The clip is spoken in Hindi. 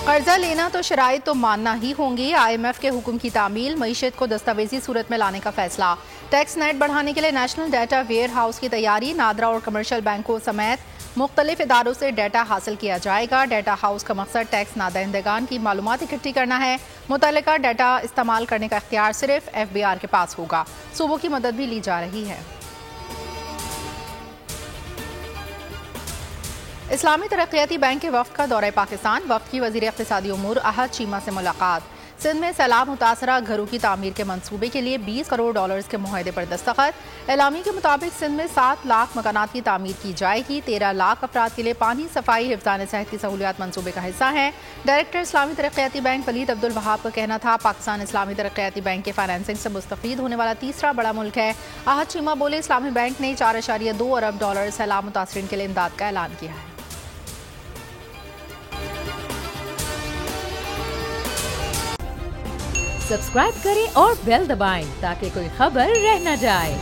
कर्जा लेना तो शराइत तो मानना ही होंगी। IMF के हुक्म की तामील, मईशत को दस्तावेजी सूरत में लाने का फैसला। टैक्स नेट बढ़ाने के लिए नेशनल डाटा वेयर हाउस की तैयारी। नादरा और कमर्शियल बैंकों समेत मुख्तलिफ इदारों से डाटा हासिल किया जाएगा। डाटा हाउस का मकसद टैक्स नादहिंदगान की मालूमात इकट्ठी करना है। मुतल्लिका डाटा इस्तेमाल करने का इख्तियार सिर्फ FBR के पास होगा। सूबों की मदद भी ली जा रही है। इस्लामी तरक्याती बैंक के वफ्द का दौरा पाकिस्तान। वफ्द की वज़ीर इक़्तिसादी उमूर अहद चीमा से मुलाकात। सिंध में सैलाब मुतासरा घरों की तामीर के मंसूबे के लिए $20 करोड़ के मुआहदे पर दस्तखत। एलामी के मुताबिक सिंध में 7 लाख मकानात की तामीर की जाएगी। 13 लाख अफराद के लिए पानी, सफाई, हिफ्ज़ान सेहत की सहूलियात मंसूबे का हिस्सा है। डायरेक्टर इस्लामी तरक्याती बैंक वलीद अब्दुल वहाब का कहना था, पाकिस्तान इस्लामी तरक्याती बैंक के फाइनेंसिंग से मुस्तफ़ीद होने वाला तीसरा बड़ा मुल्क है। अहद चीमा बोले, इस्लामी बैंक ने $4.2 अरब सैलाब मुतासरीन के लिए इमदाद का ऐलान किया है। सब्सक्राइब करें और बेल दबाएं ताकि कोई खबर रह न जाए।